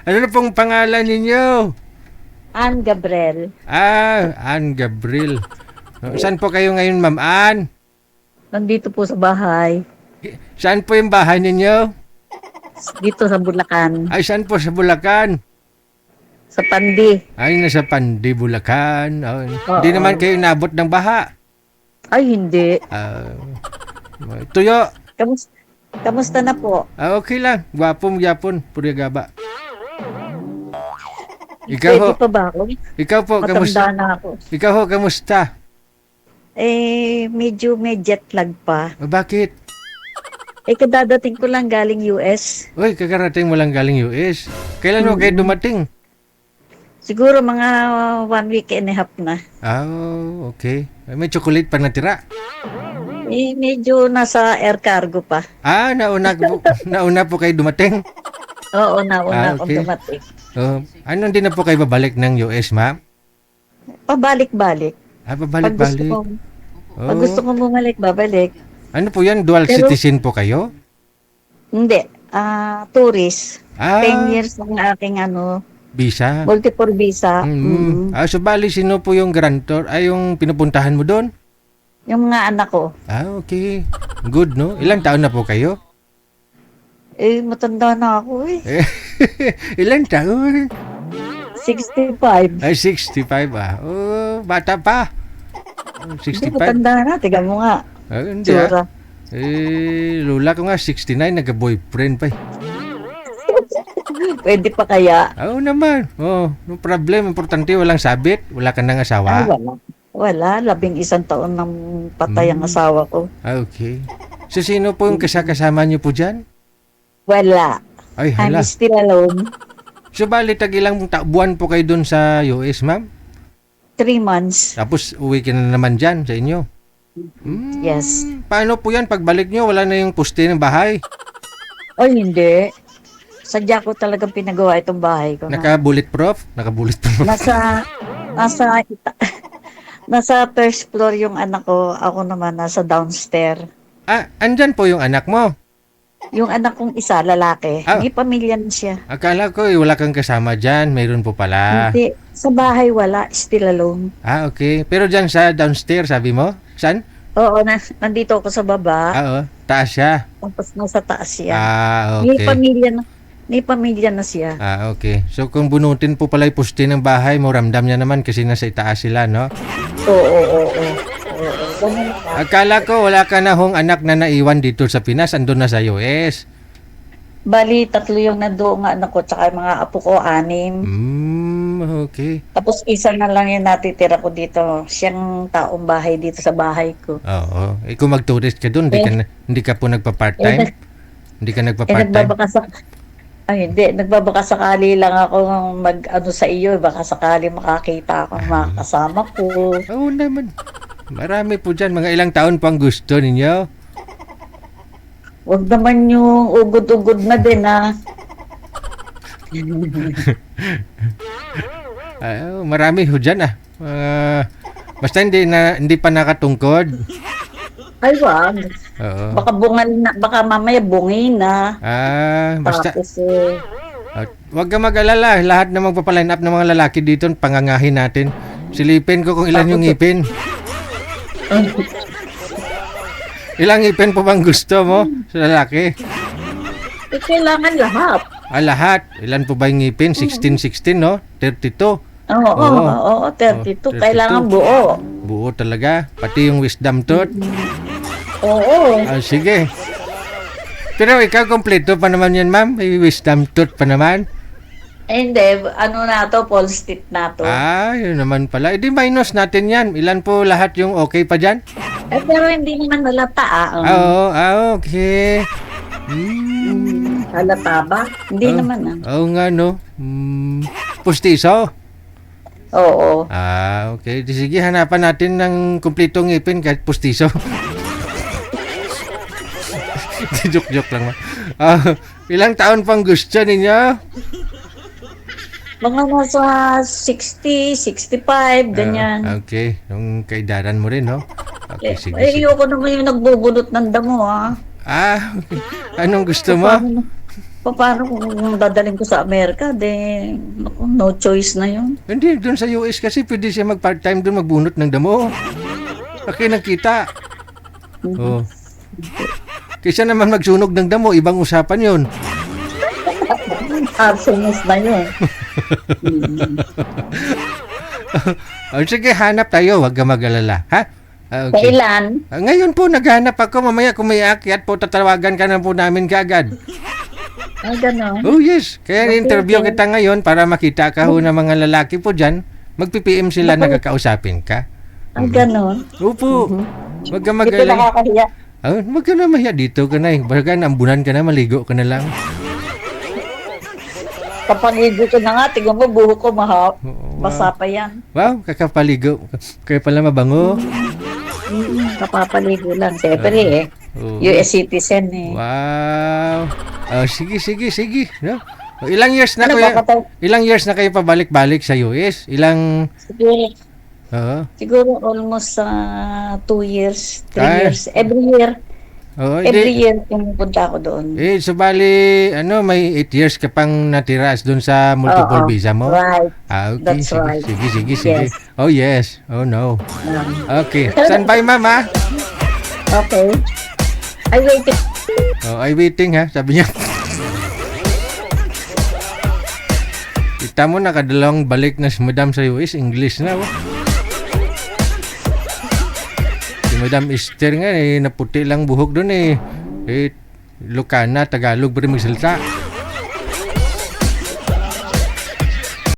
Ano na pong pangalan ninyo? Ann Gabriel. Ann Gabriel. Saan po kayo ngayon, Ma'am Ann? Nandito po sa bahay. Saan po yung bahay ninyo? Dito sa Bulacan. Ay, saan po sa Bulacan? Sa Pandi. Ay, nasa Pandi, Bulacan. Oh, Oo. hindi naman kayo nabot ng baha. Ay, hindi. Tuyo. Kamusta na po? Okay lang. Gwapong yapon. Purigaba. Ikaw ho. Pwede pa ba ako? Ikaw po, Matanda kamusta? na ako. Ikaw ho, kamusta? Medyo may jet lag pa. Bakit? Kadadating ko lang galing US. Uy, kakarating mo lang galing US. Kailan mo kayo dumating? Siguro mga 1 week and a half na. Okay. May chocolate pa natira. Medyo nasa air cargo pa. Nauna po kayo dumating? Oo, nauna akong Okay. dumating. Ano, hindi na po kayo babalik ng US, ma'am? Pabalik-balik. Pag Babalik-balik. gusto ko bumalik, babalik. Ano po yan? Dual Pero- citizen po kayo? Hindi. Tourist. 10 years ang aking Visa? multiple visa. So bali, sino po yung grantor? Yung pinupuntahan mo doon? Yung mga anak ko. Okay. Good, no? Ilang taon na po kayo? Matanda na ako eh. Ilang taon? 65. Ay, 65 bata pa. Hindi, 65. matanda na. Tiga mo nga. Hindi Tsura. Lula ko nga, 69, nagka-boyfriend pa. Pwede pa kaya? Oo naman. No problem. Importante, walang sabit. Wala ka ng asawa. Wala. Wala. 11 taon nang patay ang asawa ko. Okay. So, sino po yung kasama niyo po dyan? Wala. Ay, I'm hala. still alone. So, bali, ilang buwan po kayo dun sa US, ma'am? 3 months. Tapos, uwi ka na naman dyan sa inyo? Yes. Paano po yan? Pagbalik nyo, wala na yung puste ng bahay. Ay, hindi. Sadya ko talagang pinagawa itong bahay ko. Naka-bulletproof? Naka-bulletproof. Nasa first floor yung anak ko. Ako naman nasa downstairs. Andyan po yung anak mo. Yung anak kong isa, lalaki. May pamilya na siya. Akala ko, wala kang kasama dyan. Mayroon po pala. Hindi. Sa bahay wala. Still alone. Okay. Pero dyan sa downstairs, sabi mo? Saan? Oo, nandito ako sa baba. Taas siya. Tapos nasa taas siya. Okay. May pamilya na siya. Okay. So, kung bunutin po pala yung puste ng bahay mo, ramdam niya naman kasi nasa itaas sila, no? Oo. Ganun na. Akala ko, wala ka na hong anak na naiwan dito sa Pinas. Andun na sa US. Bali, 3 yung nandoon nga anak ko, tsaka yung mga apo ko, 6. Okay. Tapos isa na lang yung natitira ko dito. Siyang taong bahay dito sa bahay ko. Oo. Kung mag-tourist ka dun, hindi ka po nagpa-part-time? Hindi ka nagpa-part-time? Hindi. Nagbabaka sakali lang ako sa iyo. Baka sakali makakita ako ng mga kasama ko. Oo naman. Marami po dyan. Mga ilang taon pang gusto ninyo? Huwag naman yung ugod-ugod na din, ha. Marami ho dyan, basta hindi pa nakatungkod. Ay, wag. Oo. Baka mamaya bungin na. Basta, Tapos, wag ka mag-alala. Lahat na magpapaline up ng mga lalaki dito, pangangahin natin. Silipin ko kung ilan yung ngipin. Ilang ngipin po bang gusto mo sa lalaki? kailangan lahat. Lahat. Ilan po ba yung ngipin? 16, no? 32. Oo, 32. 32. Kailangan buo. Buo talaga. Pati yung wisdom tooth. Oo. Sige. Pero ikaw, kompleto pa naman yan, ma'am. May wisdom tooth pa naman. Hindi, false teeth na to. Yun naman pala. Di minus natin yan. Ilan po lahat yung okay pa dyan? Pero hindi naman halata, Okay. Halata ba? Hindi naman, Oo nga, no. Pustiso? Oo. Okay. Sige, hanapan natin ng kumpletong ngipin kahit pustiso. Joke lang. Ilang taon pang gusto ninyo? Mga nasa 60, 65, ganyan. Okay. Yung kaidaran mo rin, no? Okay, sige. Ayoko naman yung nagbubunot ng damo, ha? Okay. Anong gusto mo? Paano kung dadaling ko sa Amerika? Naku, no choice na yun. Hindi, doon sa US kasi pwede siya mag-part-time doon magbunot ng damo. Laki ng kita. Oh. Kaysa naman magsunog ng damo, ibang usapan yon. Arsonist na yun. O sige, hanap tayo. Huwag ka mag-alala. Ha? Okay. Kailan? Ngayon po, naghanap ako. Mamaya kung may akyat po, tatawagan ka na po namin kaagad. Ay, gano'n. Oh yes. Kaya Okay, interview okay. kita ngayon para makita ka ho ng mga lalaki po dyan. Mag-PPM sila, nagkakausapin ka. Ay, gano'n. Opo. Huwag ka Dito mag-alala. nakakahiya. Huwag ka na mahiya. Dito ka na. Baga, nambunan ka na, maligo ka na lang. Kapanigo ko na nga, tingnan mo, buho ko mahap. Oo, Basa pa yan. Wow, kakapaligo. Kaya pala mabango. Kapapaligo lang. Siyempre Oo. US citizen Wow. Sige. No? Ilang years na Ano kayo? ba, patay? Ilang years na kayo pabalik-balik sa US? Ilang Siguro almost 2 years, 3 Ay. years. Every year. Every hindi. year pumupunta ako doon. Subali, may 8 years ka pang natira doon sa multiple Oo, visa mo? Right. Okay. That's sige, right. Sige. Yes. Oh, yes. Oh, no. Okay. Um, Standby, mama. Okay. I waited. I waiting, ha? Sabi niya. Kita mo, nakadalawang balik na si Madam sa US. English na, oh. Si Madam Esther nga, naputi lang buhok doon, Lucana, Tagalog, pero magsalita.